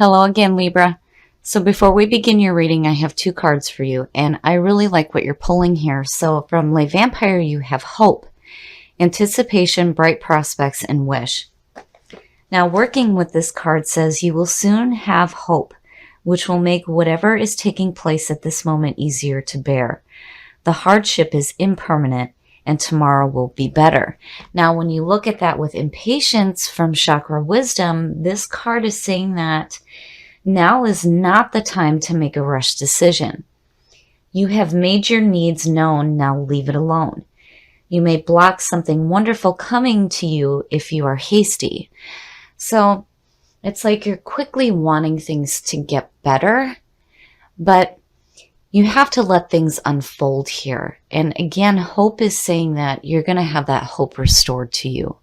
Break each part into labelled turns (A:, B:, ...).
A: Hello again, Libra. So before we begin your reading, I have two cards for you, and I really like what you're pulling here. So from Le Vampire, you have hope, anticipation, bright prospects, and wish. Now, working with this card says you will soon have hope, which will make whatever is taking place at this moment easier to bear. The hardship is impermanent, and tomorrow will be better. Now, when you look at that with impatience from Chakra Wisdom, this card is saying that now is not the time to make a rush decision. You have made your needs known, now leave it alone. You may block something wonderful coming to you if you are hasty. So it's like you're quickly wanting things to get better, but you have to let things unfold here. And again, hope is saying that you're going to have that hope restored to you.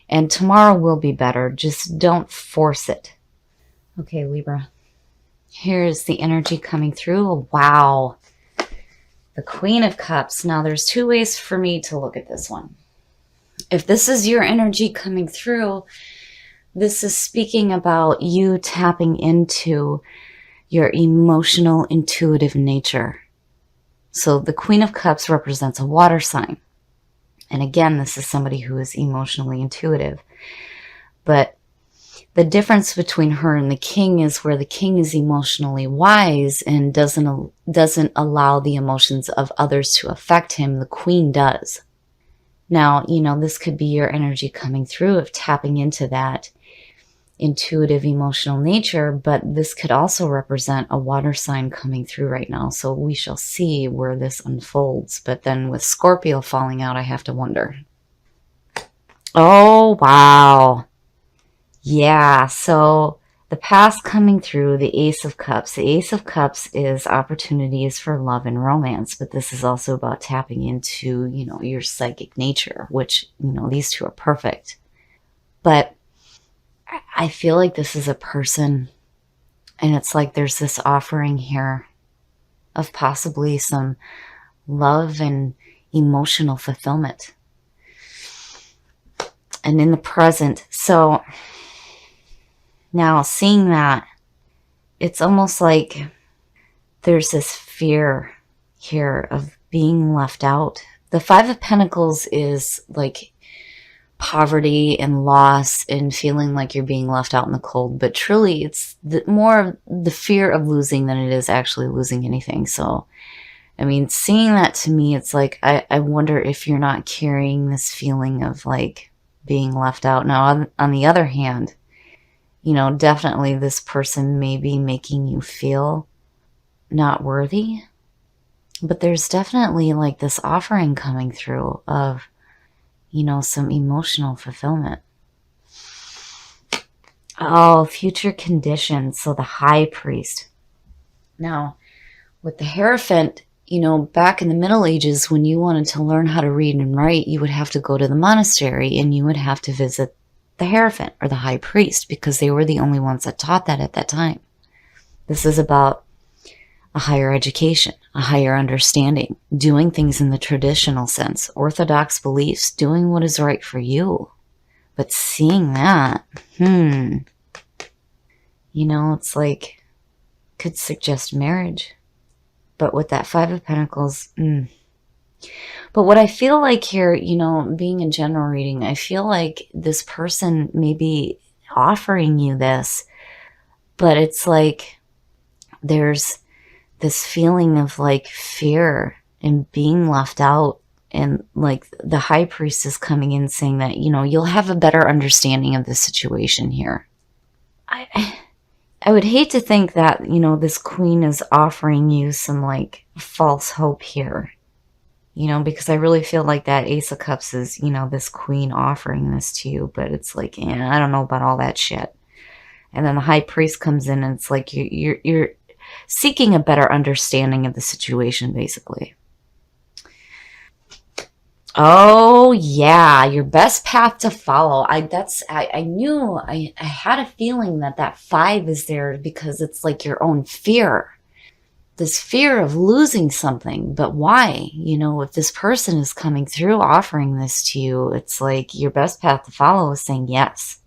A: And tomorrow will be better. Just don't force it. Okay, Libra. Here's the energy coming through. Wow. The Queen of Cups. Now, there's two ways for me to look at this one. If this is your energy coming through, this is speaking about you tapping into your emotional, intuitive nature. So the Queen of Cups represents a water sign. And again, this is somebody who is emotionally intuitive. But the difference between her and the King is where the King is emotionally wise and doesn't allow the emotions of others to affect him. The Queen does. Now, this could be your energy coming through of tapping into that intuitive emotional nature, but this could also represent a water sign coming through right now. So we shall see where this unfolds. But then with Scorpio falling out, I have to wonder. Oh, wow. Yeah, so the past coming through, the Ace of Cups. The Ace of Cups is opportunities for love and romance, but this is also about tapping into, your psychic nature, which, these two are perfect. But I feel like this is a person, and it's like there's this offering here of possibly some love and emotional fulfillment. And in the present, so now seeing that, it's almost like there's this fear here of being left out. The Five of Pentacles is like poverty and loss and feeling like you're being left out in the cold, but truly it's more the fear of losing than it is actually losing anything. So seeing that, to me, it's like I wonder if you're not carrying this feeling of like being left out. Now on the other hand, definitely this person may be making you feel not worthy, but there's definitely like this offering coming through of some emotional fulfillment. Oh, future conditions. So the High Priest. Now, with the Hierophant, back in the Middle Ages, when you wanted to learn how to read and write, you would have to go to the monastery and you would have to visit the Hierophant or the High Priest because they were the only ones that taught that at that time. This is about a higher education, a higher understanding, doing things in the traditional sense, orthodox beliefs, doing what is right for you. But seeing that, it's like, could suggest marriage. But with that Five of Pentacles, But what I feel like here, being a general reading, I feel like this person may be offering you this, but it's like there's this feeling of like fear and being left out, and like the High Priest is coming in saying that you'll have a better understanding of the situation here. I would hate to think that this Queen is offering you some like false hope here, because I really feel like that Ace of Cups is this Queen offering this to you, but it's like, I don't know about all that shit. And then the High Priest comes in and it's like you're seeking a better understanding of the situation, basically. Oh, yeah, your best path to follow. I knew, I had a feeling that 5 is there because it's like your own fear. This fear of losing something. But why? If this person is coming through offering this to you, it's like your best path to follow is saying yes.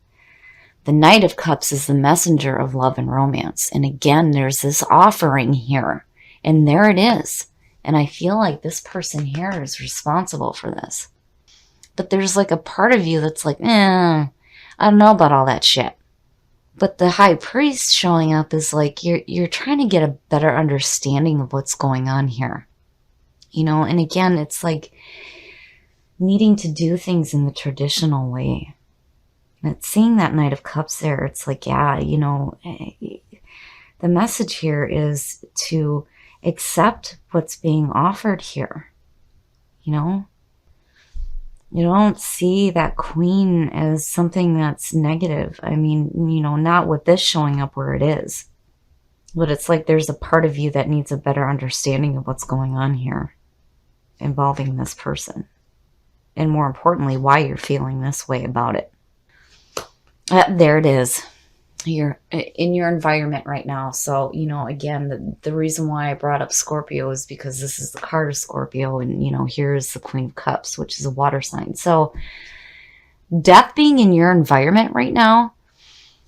A: The Knight of Cups is the messenger of love and romance. And again, there's this offering here. And there it is. And I feel like this person here is responsible for this. But there's like a part of you that's like, I don't know about all that shit. But the High Priest showing up is like, you're trying to get a better understanding of what's going on here. You know, and again, it's like needing to do things in the traditional way. And it's seeing that Knight of Cups there, it's like, yeah, you know, the message here is to accept what's being offered here. You know, you don't see that Queen as something that's negative. I mean, you know, not with this showing up where it is. But it's like there's a part of you that needs a better understanding of what's going on here involving this person. And more importantly, why you're feeling this way about it. There it is. You're in your environment right now. So, you know, again, the reason why I brought up Scorpio is because this is the card of Scorpio. And, you know, here's the Queen of Cups, which is a water sign. So death being in your environment right now,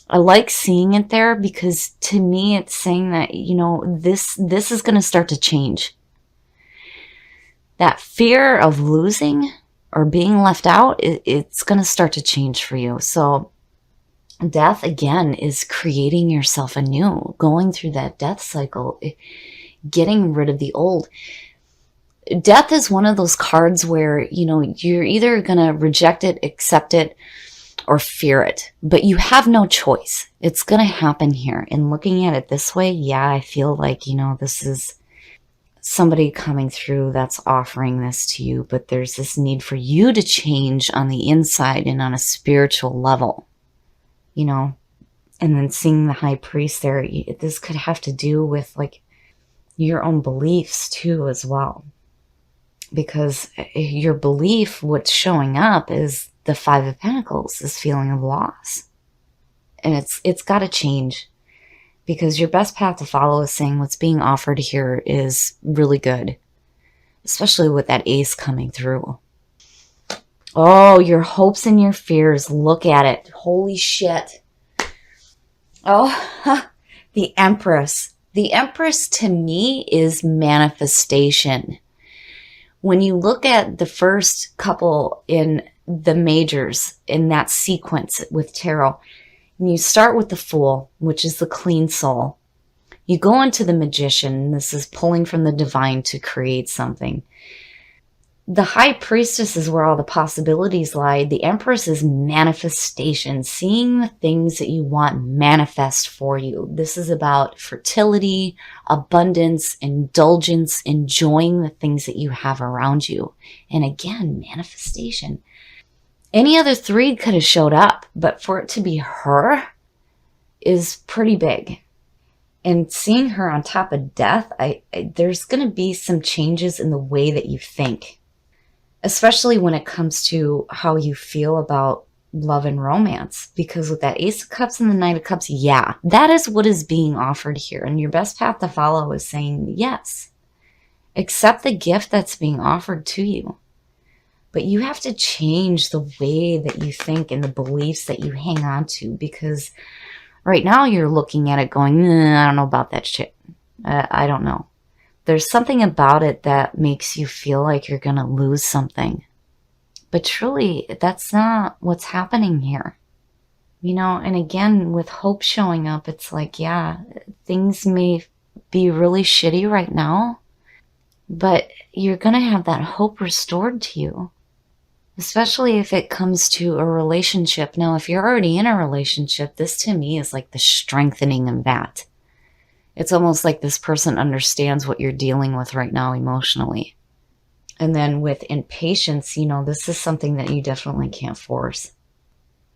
A: I like seeing it there because to me, it's saying that, you know, this is going to start to change. That fear of losing or being left out, it's going to start to change for you. So death, again, is creating yourself anew, going through that death cycle, getting rid of the old. Death is one of those cards where, you know, you're either going to reject it, accept it, or fear it. But you have no choice. It's going to happen here. And looking at it this way, yeah, I feel like, you know, this is somebody coming through that's offering this to you. But there's this need for you to change on the inside and on a spiritual level. You know, and then seeing the High Priest there, this could have to do with like your own beliefs too as well. Because your belief, what's showing up is the Five of Pentacles, this feeling of loss. And it's got to change. Because your best path to follow is saying what's being offered here is really good. Especially with that Ace coming through. Oh, your hopes and your fears. Look at it. Holy shit. Oh, the Empress. The Empress to me is manifestation. When you look at the first couple in the majors in that sequence with tarot, and you start with the Fool, which is the clean soul. You go into the Magician. This is pulling from the divine to create something. The High Priestess is where all the possibilities lie. The Empress is manifestation, seeing the things that you want manifest for you. This is about fertility, abundance, indulgence, enjoying the things that you have around you. And again, manifestation. Any other three could have showed up, but for it to be her is pretty big. And seeing her on top of death, there's going to be some changes in the way that you think. Especially when it comes to how you feel about love and romance. Because with that Ace of Cups and the Knight of Cups, yeah, that is what is being offered here. And your best path to follow is saying, yes, accept the gift that's being offered to you. But you have to change the way that you think and the beliefs that you hang on to. Because right now you're looking at it going, I don't know about that shit. I don't know. There's something about it that makes you feel like you're going to lose something. But truly, that's not what's happening here. You know, and again, with hope showing up, it's like, yeah, things may be really shitty right now, but you're going to have that hope restored to you. Especially if it comes to a relationship. Now, if you're already in a relationship, this to me is like the strengthening of that. It's almost like this person understands what you're dealing with right now emotionally. And then with impatience, you know, this is something that you definitely can't force.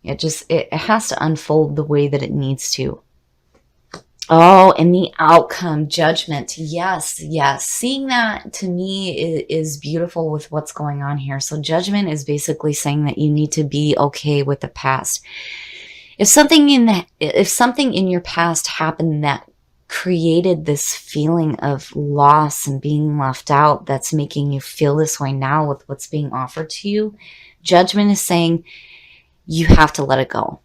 A: It has to unfold the way that it needs to. Oh, and the outcome, judgment. Yes, yes. Seeing that to me is beautiful with what's going on here. So judgment is basically saying that you need to be okay with the past. If something in your past happened that created this feeling of loss and being left out that's making you feel this way now with what's being offered to you, judgment is saying you have to let it go.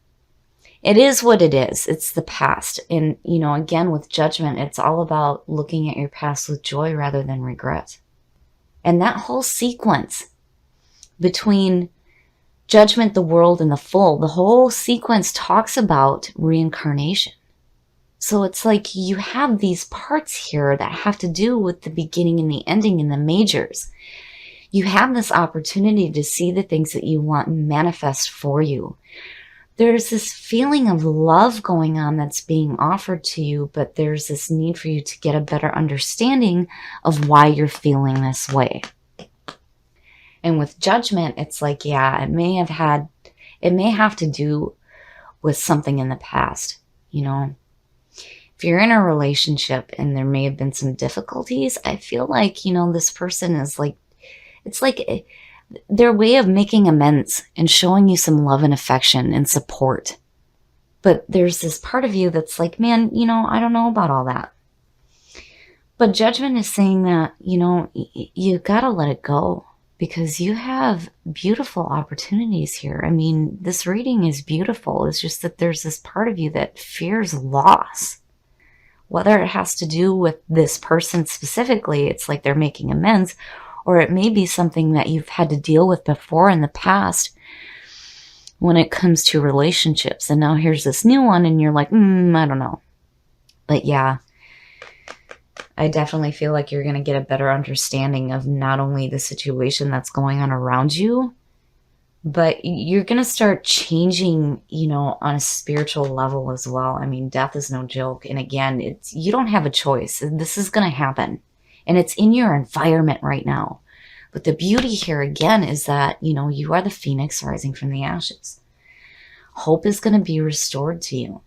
A: It is what it is. It's the past. And, again, with judgment, it's all about looking at your past with joy rather than regret. And that whole sequence between judgment, the world, and the full, the whole sequence talks about reincarnation. So it's like you have these parts here that have to do with the beginning and the ending and the majors. You have this opportunity to see the things that you want manifest for you. There's this feeling of love going on that's being offered to you, but there's this need for you to get a better understanding of why you're feeling this way. And with judgment, it's like, yeah, it may have to do with something in the past. If you're in a relationship and there may have been some difficulties, I feel like, this person is like, it's like their way of making amends and showing you some love and affection and support. But there's this part of you that's like, man, I don't know about all that. But judgment is saying that, you gotta let it go because you have beautiful opportunities here. I mean, this reading is beautiful. It's just that there's this part of you that fears loss. Whether it has to do with this person specifically, it's like they're making amends, or it may be something that you've had to deal with before in the past when it comes to relationships. And now here's this new one and you're like, I don't know. But yeah, I definitely feel like you're going to get a better understanding of not only the situation that's going on around you, but you're going to start changing, on a spiritual level as well. I mean, death is no joke. And again, you don't have a choice. This is going to happen. And it's in your environment right now. But the beauty here again is that, you are the phoenix rising from the ashes. Hope is going to be restored to you.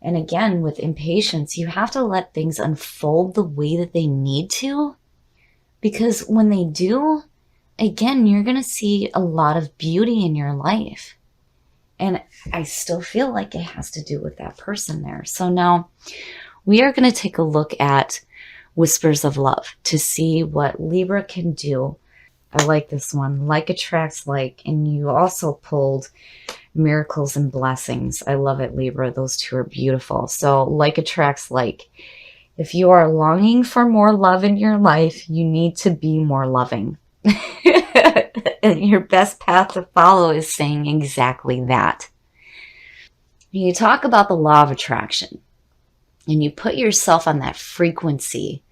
A: And again, with impatience, you have to let things unfold the way that they need to. Because when they do, again, you're going to see a lot of beauty in your life. And I still feel like it has to do with that person there. So now we are going to take a look at Whispers of Love to see what Libra can do. I like this one. Like attracts like. And you also pulled Miracles and Blessings. I love it, Libra. Those two are beautiful. So like attracts like. If you are longing for more love in your life, you need to be more loving. And your best path to follow is saying exactly that. You talk about the law of attraction and you put yourself on that frequency,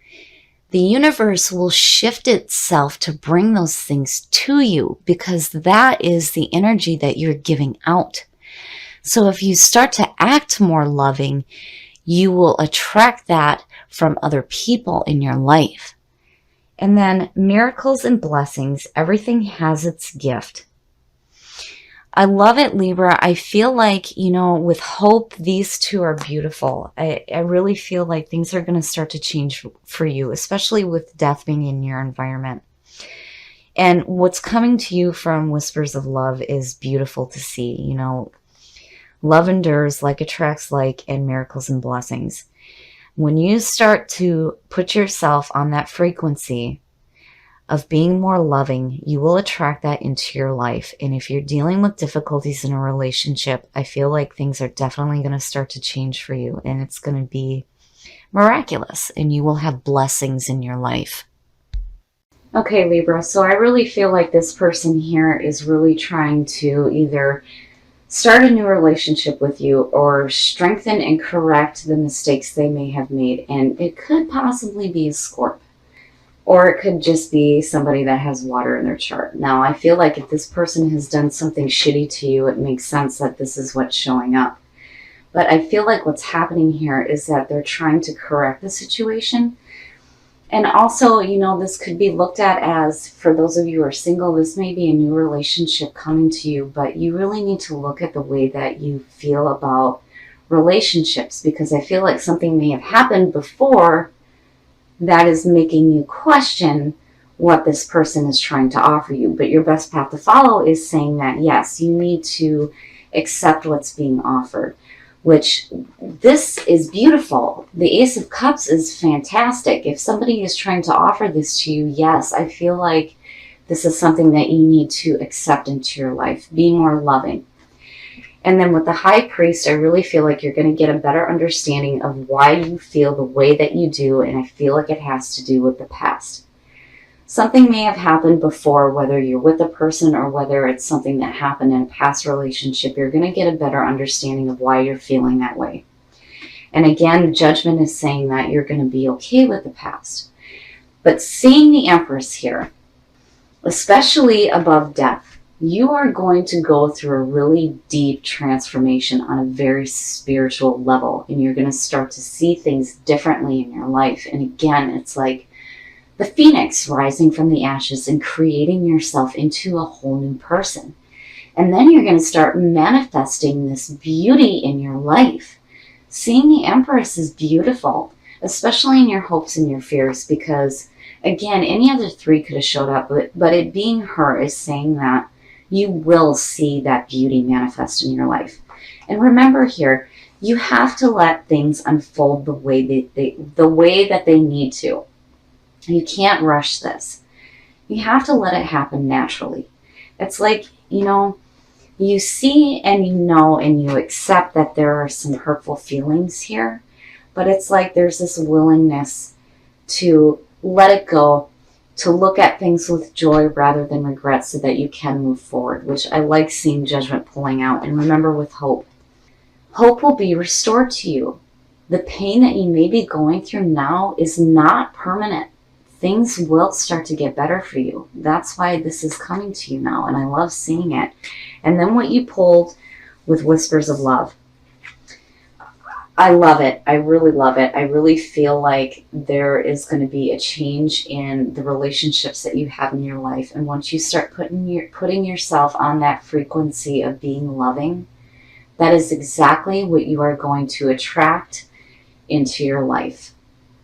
A: the universe will shift itself to bring those things to you because that is the energy that you're giving out. So if you start to act more loving, you will attract that from other people in your life. And then miracles and blessings, everything has its gift. I love it, Libra. I feel like, with hope, these two are beautiful. I really feel like things are going to start to change for you, especially with death being in your environment. And what's coming to you from Whispers of Love is beautiful to see. Love endures, like attracts like, and miracles and blessings. When you start to put yourself on that frequency of being more loving, you will attract that into your life. And if you're dealing with difficulties in a relationship, I feel like things are definitely going to start to change for you. And it's going to be miraculous. And you will have blessings in your life. Okay, Libra. So I really feel like this person here is really trying to either start a new relationship with you or strengthen and correct the mistakes they may have made. And it could possibly be a Scorp. Or it could just be somebody that has water in their chart. Now, I feel like if this person has done something shitty to you, it makes sense that this is what's showing up. But I feel like what's happening here is that they're trying to correct the situation. And also, this could be looked at as, for those of you who are single, this may be a new relationship coming to you, but you really need to look at the way that you feel about relationships, because I feel like something may have happened before that is making you question what this person is trying to offer you. But your best path to follow is saying that, yes, you need to accept what's being offered, which this is beautiful. The Ace of Cups is fantastic. If somebody is trying to offer this to you, yes, I feel like this is something that you need to accept into your life. Be more loving. And then with the High Priest, I really feel like you're going to get a better understanding of why you feel the way that you do, and I feel like it has to do with the past. Something may have happened before, whether you're with a person or whether it's something that happened in a past relationship. You're going to get a better understanding of why you're feeling that way. And again, Judgment is saying that you're going to be okay with the past. But seeing the Empress here, especially above death, you are going to go through a really deep transformation on a very spiritual level. And you're going to start to see things differently in your life. And again, it's like the phoenix rising from the ashes and creating yourself into a whole new person. And then you're going to start manifesting this beauty in your life. Seeing the Empress is beautiful, especially in your hopes and your fears, because again, any other three could have showed up, but it being her is saying that you will see that beauty manifest in your life. And remember here, you have to let things unfold the way that they need to. You can't rush this. You have to let it happen naturally. It's like, you see and you know and you accept that there are some hurtful feelings here, but it's like there's this willingness to let it go, to look at things with joy rather than regret so that you can move forward, which I like seeing Judgment pulling out. And remember, with hope will be restored to you. The pain that you may be going through now is not permanent. Things will start to get better for you. That's why this is coming to you now, and I love seeing it. And then what you pulled with Whispers of Love. I love it. I really love it. I really feel like there is going to be a change in the relationships that you have in your life. And once you start putting yourself on that frequency of being loving, that is exactly what you are going to attract into your life.